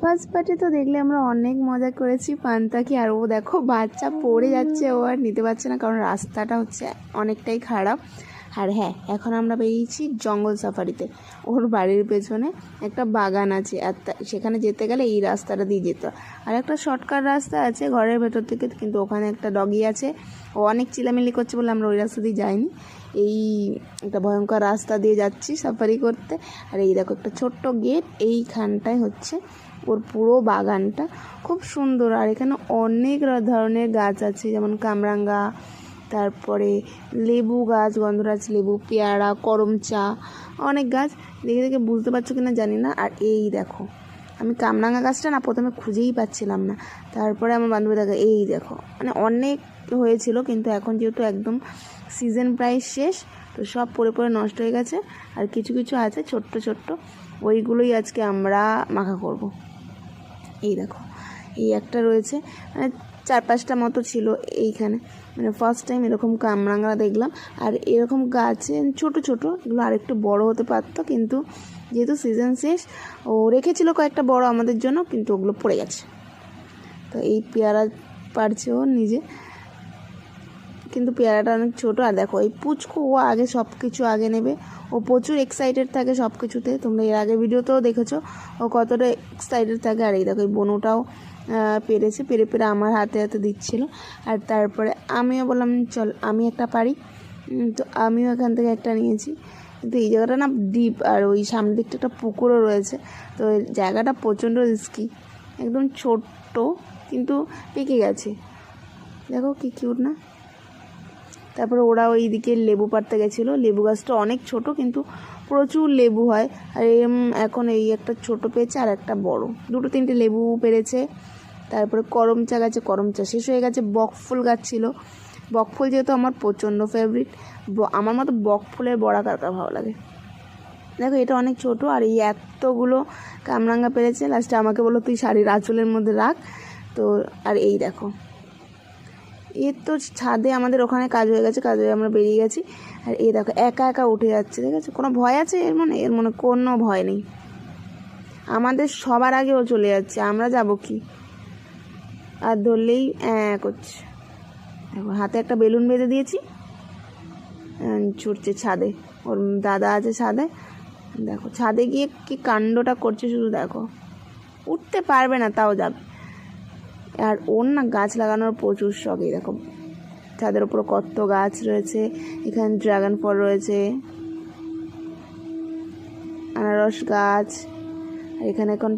First party তো দেখলে আমরা অনেক মজা করেছি পান্তাকি। আর ও দেখো বাচ্চা পড়ে যাচ্ছে, ও আর নিতে পারছে না কারণ রাস্তাটা হচ্ছে অনেকটাই খারাপ। আর হ্যাঁ, এখন আমরা বেরিয়েছি জঙ্গল সাফারিতে। ওর বাড়ির পেছনে একটা বাগান আছে, আর সেখানে যেতে গেলে এই রাস্তাটা দিয়ে যেতে হয়। আর একটা শর্টকাট রাস্তা আছে ঘরের ভেতর থেকে, কিন্তু ওখানে একটা ডগি আছে, ও অনেক চিলামিলি করছে বলে আমরা ওই রাস্তা দিয়ে যাইনি। এই একটা ভয়ঙ্কর রাস্তা দিয়ে যাচ্ছি সাফারি করতে। আর এই দেখো একটা ছোট্ট গেট, এইখানটায় হচ্ছে ওর পুরো বাগানটা, খুব সুন্দর। আর এখানে অনেক ধরনের গাছ আছে, যেমন কামরাঙ্গা, তারপরে লেবু গাছ, গন্ধরাজ লেবু, পেয়ারা, করমচা, অনেক গাছ। দেখে দেখে বুঝতে পারছো কিনা জানি না। আর এই দেখো, আমি কামরাঙ্গা গাছটা না প্রথমে খুঁজেই পাচ্ছিলাম না, তারপরে আমার বান্ধবী দেখো, এই দেখো মানে অনেক হয়েছিল, কিন্তু এখন যেহেতু একদম সিজন প্রায় শেষ, তো সব পড়ে পড়ে নষ্ট হয়ে গেছে। আর কিছু কিছু আছে ছোট্ট ছোট্ট, ওইগুলোই আজকে আমরা মাখা করব। এই দেখো, এই একটা রয়েছে, মানে 4-5টা মতো ছিল এইখানে। মানে ফার্স্ট টাইম এরকম কামরাঙা দেখলাম। আর এরকম গাছে ছোট ছোট, এগুলো আরেকটু বড় হতে পারতো, কিন্তু যেহেতু সিজন শেষ, ও রেখেছিল কয়েকটা বড় আমাদের জন্য, কিন্তু ওগুলো পড়ে গেছে। তো এই পেয়ারা পারছে ও নিজে, কিন্তু পেয়ারাটা অনেক ছোটো। আর দেখো এই পুচকু, ও আগে সব কিছু আগে নেবে, ও প্রচুর এক্সাইটেড থাকে সব কিছুতে। তোমরা এর আগে ভিডিওতেও দেখেছো ও কতটা এক্সাইটেড থাকে। আর এই দেখো এই বনুটাও পেরেছে, পেরে পেরে আমার হাতে হাতে দিচ্ছিলো। আর তারপরে আমিও বললাম চল আমি একটা পারি, তো আমিও এখান থেকে একটা নিয়েছি। কিন্তু এই জায়গাটা না ডিপ, আর ওই সামনের দিকটা একটা পুকুরও রয়েছে, তো এই জায়গাটা প্রচণ্ড রিস্কি। একদম ছোট্ট, কিন্তু পেকে গেছে। দেখো কি কিউট না। তারপরে ওরা ওই দিকে লেবু পাড়তে গেছিলো। লেবু গাছটা অনেক ছোট, কিন্তু প্রচুর লেবু হয়। আর এখন এই একটা ছোট পেয়েছে আর একটা বড়, 2-3টে লেবু পেরেছে। তারপরে করমচা গাছে করমচা শেষ হয়ে গেছে। বকফুল গাছ ছিল, বকফুল যেহেতু আমার প্রচণ্ড ফেভারিট, আমার মতো বকফুলের বড়া কার কার ভালো লাগে। দেখো এটা অনেক ছোট, আর এই এতগুলো কামরাঙ্গা পেরেছে। লাস্টে আমাকে বললো তুই শাড়ির আঁচলের মধ্যে রাখ। তো আর এই দেখো, এর তো ছাদে আমাদের ওখানে কাজ হয়ে গেছে, কাজ হয়ে আমরা বেরিয়ে গেছি। আর এই দেখো একা একা উঠে যাচ্ছে, ঠিক আছে? কোনো ভয় আছে এর মনে কোনো ভয় নেই। আমাদের সবার আগে ও চলে যাচ্ছে, আমরা যাব কি? আর ধরলেই করছে। দেখো হাতে একটা বেলুন বেঁধে দিয়েছি, ছুটছে ছাদে। ওর দাদা আছে ছাদে, দেখো ছাদে গিয়ে কি কাণ্ডটা করছে শুধু দেখো। উঠতে পারবে না, তাও যাবে। আর ওর না গাছ লাগানোর প্রচুর শখ। এই দেখো ছাদের উপরে কত গাছ রয়েছে, এখানে ড্রাগন ফল রয়েছে, আনারস গাছ। আর এখানে এখন